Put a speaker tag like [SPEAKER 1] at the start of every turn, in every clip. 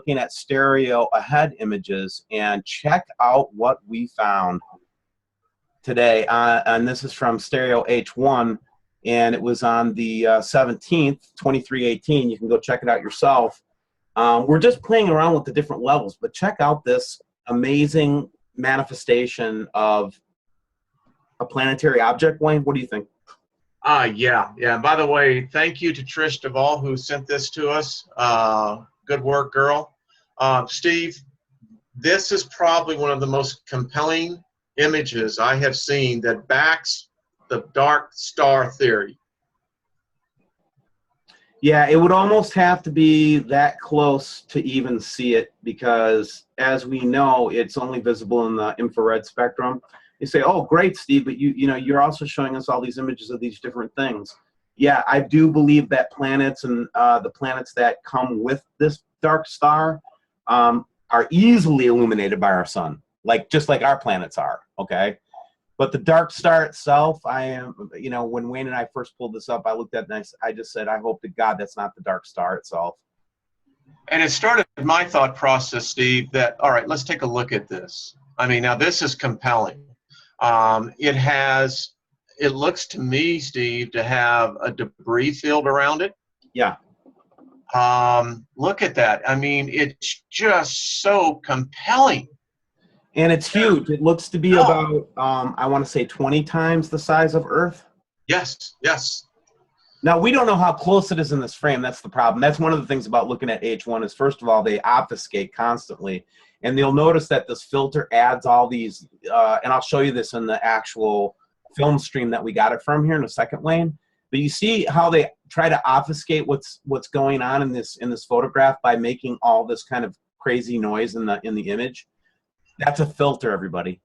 [SPEAKER 1] looking at stereo ahead images, and check out what we found today. And this is from Stereo H1, and it was on the 17th, 2318. You can go check it out yourself. We're just playing around with the different levels, but check out this amazing manifestation of a planetary object. Wayne, what do you think?
[SPEAKER 2] Yeah. By the way, thank you to Trish Duvall who sent this to us. Good work, girl. Steve, this is probably one of the most compelling images I have seen that backs the dark star theory.
[SPEAKER 1] Yeah, it would almost have to be that close to even see it, because as we know, it's only visible in the infrared spectrum. You say, oh, great, Steve, but you're also showing us all these images of these different things. Yeah, I do believe that planets and the planets that come with this dark star are easily illuminated by our sun, just like our planets are, okay? But the dark star itself, when Wayne and I first pulled this up, I looked at it and I just said, I hope to God that's not the dark star itself.
[SPEAKER 2] And it started my thought process, Steve, that, all right, let's take a look at this. I mean, now this is compelling. It looks to me, Steve, to have a debris field around it.
[SPEAKER 1] Yeah.
[SPEAKER 2] Look at that. I mean, it's just so compelling.
[SPEAKER 1] And it's huge. It looks to be about, I want to say 20 times the size of Earth.
[SPEAKER 2] Yes.
[SPEAKER 1] Now, we don't know how close it is in this frame. That's the problem. That's one of the things about looking at H1 is, first of all, they obfuscate constantly. And you'll notice that this filter adds all these, and I'll show you this in the actual film stream that we got it from here in a second, Wayne. But you see how they try to obfuscate what's going on in this photograph by making all this kind of crazy noise in the image. That's a filter, everybody.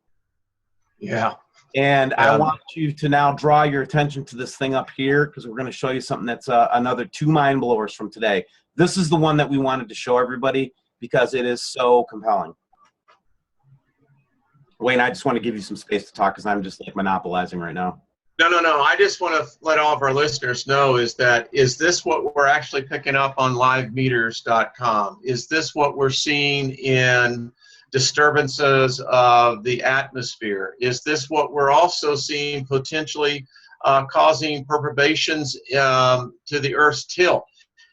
[SPEAKER 2] Yeah.
[SPEAKER 1] And I want you to now draw your attention to this thing up here, because we're going to show you something that's another 2 mind blowers from today. This is the one that we wanted to show everybody because it is so compelling. Wayne, I just want to give you some space to talk because I'm just monopolizing right now.
[SPEAKER 2] No. I just want to let all of our listeners know is this what we're actually picking up on livemeters.com? Is this what we're seeing in disturbances of the atmosphere? Is this what we're also seeing potentially causing perturbations to the Earth's tilt?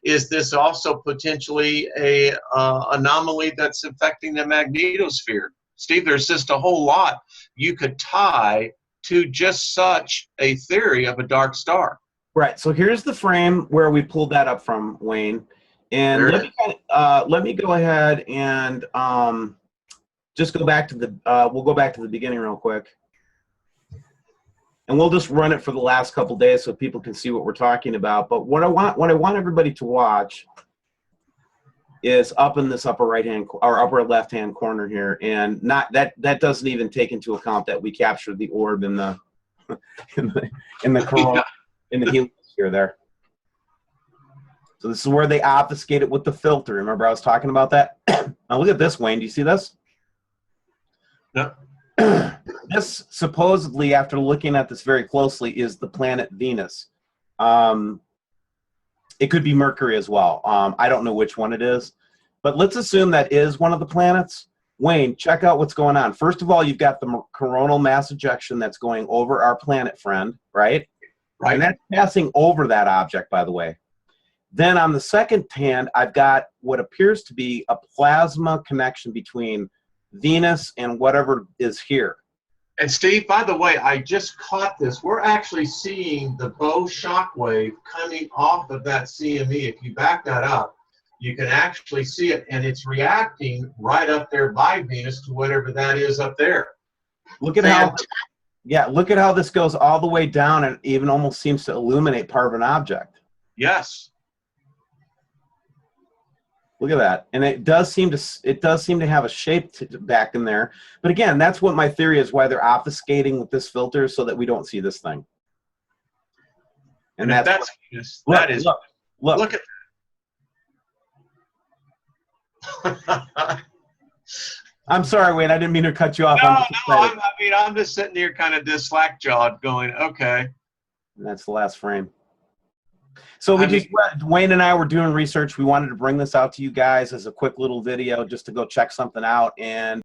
[SPEAKER 2] Is this also potentially a anomaly that's affecting the magnetosphere? Steve, there's just a whole lot you could tie to just such a theory of a dark star.
[SPEAKER 1] Right. So here's the frame where we pulled that up from, Wayne. And let me go ahead and just go back to we'll go back to the beginning real quick. And we'll just run it for the last couple days so people can see what we're talking about. But what I want everybody to watch is up in this upper right-hand or upper left-hand corner here, and not that doesn't even take into account that we captured the orb in the in the corona, in the heliosphere there. So this is where they obfuscate it with the filter. Remember I was talking about that? Now look at this, Wayne. Do you see this?
[SPEAKER 2] No.
[SPEAKER 1] This supposedly, after looking at this very closely, is the planet Venus. It could be Mercury as well. I don't know which one it is, but let's assume that is one of the planets. Wayne, check out what's going on. First of all, you've got the coronal mass ejection that's going over our planet friend, right?
[SPEAKER 2] Right.
[SPEAKER 1] And that's passing over that object, by the way. Then on the second hand, I've got what appears to be a plasma connection between Venus and whatever is here.
[SPEAKER 2] And Steve, by the way, I just caught this. We're actually seeing the bow shockwave coming off of that CME. If you back that up, you can actually see it, and it's reacting right up there by Venus to whatever that is up there.
[SPEAKER 1] Look at how, look at how this goes all the way down and even almost seems to illuminate part of an object.
[SPEAKER 2] Yes.
[SPEAKER 1] Look at that, and it does seem to have a shape back in there. But again, that's what my theory is, why they're obfuscating with this filter so that we don't see this thing. And look
[SPEAKER 2] at that.
[SPEAKER 1] I'm sorry, Wayne. I didn't mean to cut you off.
[SPEAKER 2] I'm just sitting here kind of just slack-jawed going, okay.
[SPEAKER 1] And that's the last frame. So
[SPEAKER 2] I'm just,
[SPEAKER 1] Wayne and I were doing research. We wanted to bring this out to you guys as a quick little video just to go check something out. And